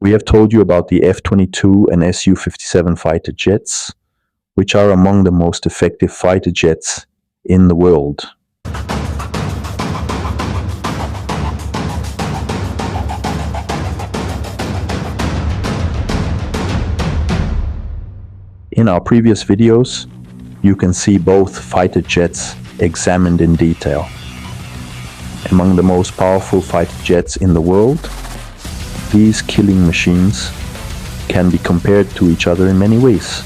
We have told you about the F-22 and Su-57 fighter jets, which are among the most effective fighter jets in the world. In our previous videos, you can see both fighter jets examined in detail. Among the most powerful fighter jets in the world, these killing machines can be compared to each other in many ways.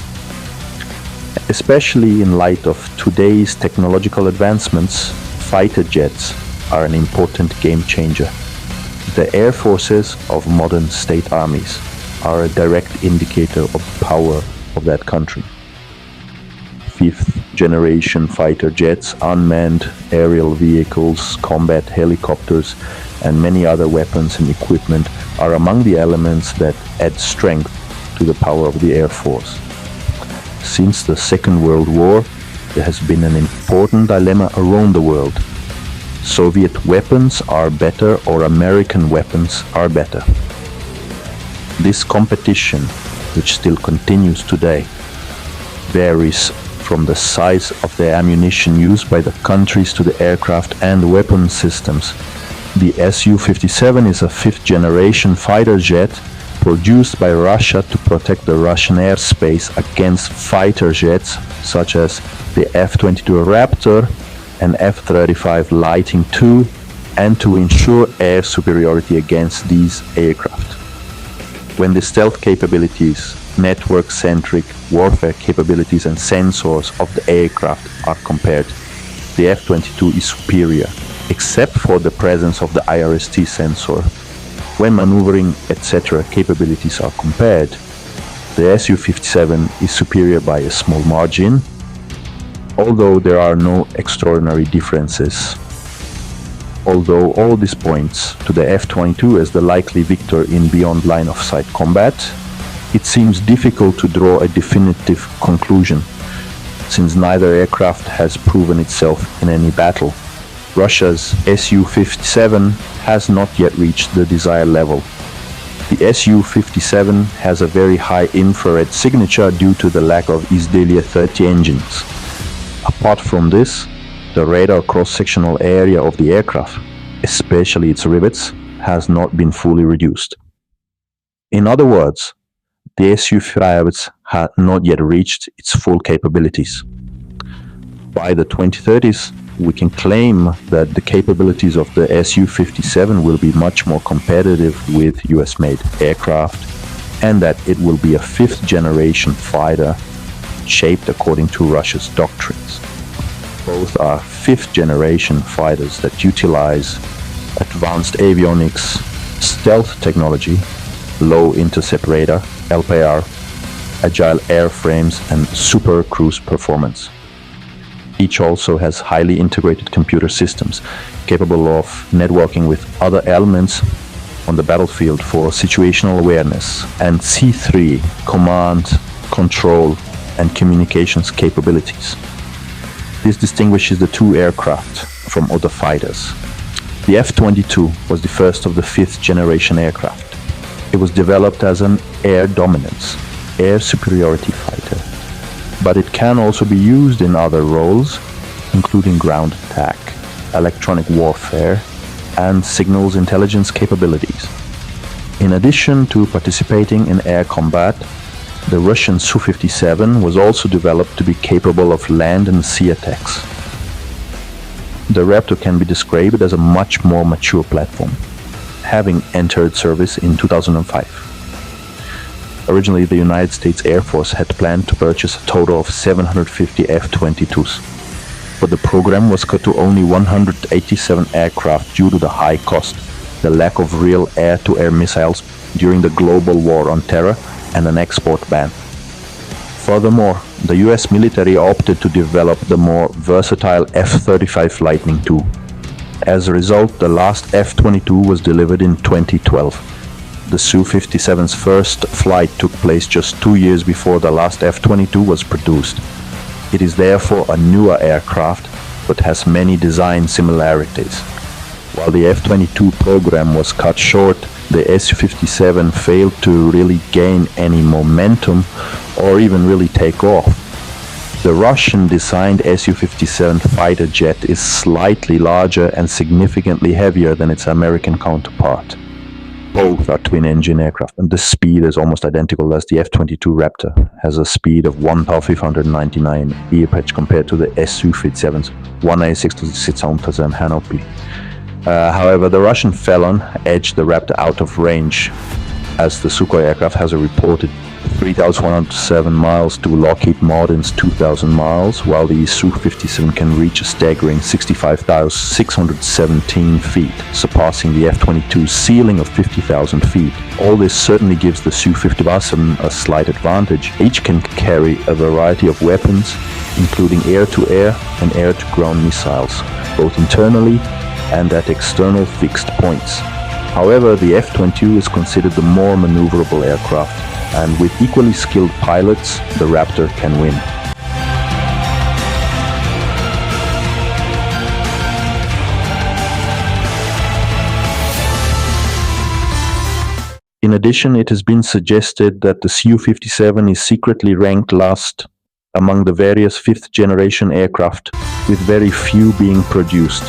Especially in light of today's technological advancements, fighter jets are an important game changer. The air forces of modern state armies are a direct indicator of the power of that country. Fifth generation fighter jets, unmanned aerial vehicles, combat helicopters, and many other weapons and equipment are among the elements that add strength to the power of the Air Force. Since the Second World War, there has been an important dilemma around the world. Soviet weapons are better or American weapons are better. This competition, which still continues today, varies from the size of the ammunition used by the countries to the aircraft and weapon systems. The Su-57 is a fifth-generation fighter jet produced by Russia to protect the Russian airspace against fighter jets such as the F-22 Raptor and F-35 Lightning II, and to ensure air superiority against these aircraft. When the stealth capabilities, network-centric warfare capabilities and sensors of the aircraft are compared, the F-22 is superior, except for the presence of the IRST sensor. When maneuvering, etc. capabilities are compared, the Su-57 is superior by a small margin, although there are no extraordinary differences. Although all this points to the F-22 as the likely victor in beyond line of sight combat, it seems difficult to draw a definitive conclusion, since neither aircraft has proven itself in any battle. Russia's Su-57 has not yet reached the desired level. The Su-57 has a very high infrared signature due to the lack of Izdelia 30 engines. Apart from this, the radar cross-sectional area of the aircraft, especially its rivets, has not been fully reduced. In other words, the Su-57 had not yet reached its full capabilities. By the 2030s, we can claim that the capabilities of the Su-57 will be much more competitive with US-made aircraft, and that it will be a fifth-generation fighter shaped according to Russia's doctrines. Both are fifth-generation fighters that utilize advanced avionics, stealth technology, low intercept radar, LPR, agile airframes, and super cruise performance. Each also has highly integrated computer systems capable of networking with other elements on the battlefield for situational awareness and C3 command, control, and communications capabilities. This distinguishes the two aircraft from other fighters. The F-22 was the first of the fifth-generation aircraft. It was developed as an air dominance, air superiority fighter, but it can also be used in other roles, including ground attack, electronic warfare, and signals intelligence capabilities. In addition to participating in air combat, the Russian Su-57 was also developed to be capable of land and sea attacks. The Raptor can be described as a much more mature platform, having entered service in 2005. Originally, the United States Air Force had planned to purchase a total of 750 F-22s, but the program was cut to only 187 aircraft due to the high cost, the lack of real air-to-air missiles during the global war on terror, and an export ban. Furthermore, the US military opted to develop the more versatile F-35 Lightning II. As a result, the last F-22 was delivered in 2012. The Su-57's first flight took place just 2 years before the last F-22 was produced. It is therefore a newer aircraft, but has many design similarities. While the F-22 program was cut short, the Su-57 failed to really gain any momentum or even really take off. The Russian-designed Su-57 fighter jet is slightly larger and significantly heavier than its American counterpart. Both are twin-engine aircraft, and the speed is almost identical as the F-22 Raptor, has a speed of 1,599 airpage compared to the Su-57's 1,600 Hanopy. However, the Russian Felon edged the Raptor out of range, as the Sukhoi aircraft has a reported 3,107 miles to Lockheed Martin's 2,000 miles, while the Su-57 can reach a staggering 65,617 feet, surpassing the F-22's ceiling of 50,000 feet. All this certainly gives the Su-57 a slight advantage. Each can carry a variety of weapons, including air-to-air and air-to-ground missiles, both internally and at external fixed points. However, the F-22 is considered the more maneuverable aircraft, and with equally skilled pilots, the Raptor can win. In addition, it has been suggested that the Su-57 is secretly ranked last among the various fifth-generation aircraft, with very few being produced.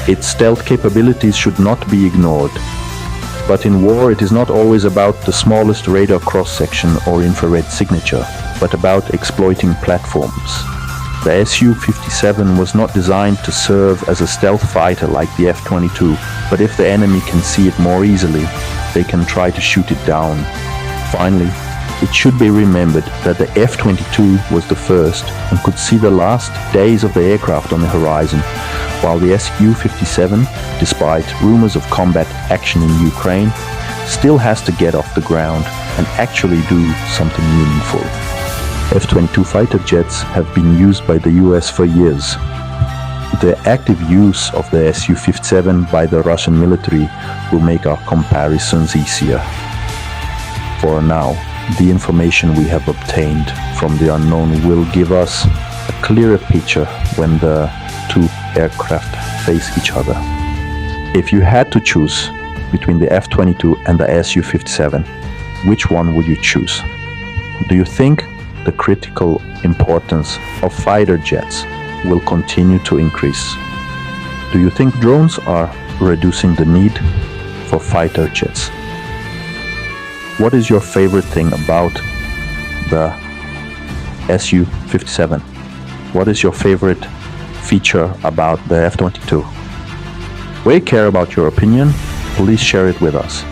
Its stealth capabilities should not be ignored. But in war, it is not always about the smallest radar cross-section or infrared signature, but about exploiting platforms. The Su-57 was not designed to serve as a stealth fighter like the F-22, but if the enemy can see it more easily, they can try to shoot it down. Finally, it should be remembered that the F-22 was the first and could see the last days of the aircraft on the horizon, while the Su-57, despite rumors of combat action in Ukraine, still has to get off the ground and actually do something meaningful. F-22 fighter jets have been used by the US for years. The active use of the Su-57 by the Russian military will make our comparisons easier. For now, the information we have obtained from the unknown will give us a clearer picture when the two aircraft face each other. If you had to choose between the F-22 and the Su-57, which one would you choose? Do you think the critical importance of fighter jets will continue to increase? Do you think drones are reducing the need for fighter jets? What is your favorite thing about the Su-57? What is your favorite feature about the F-22? We care about your opinion. Please share it with us.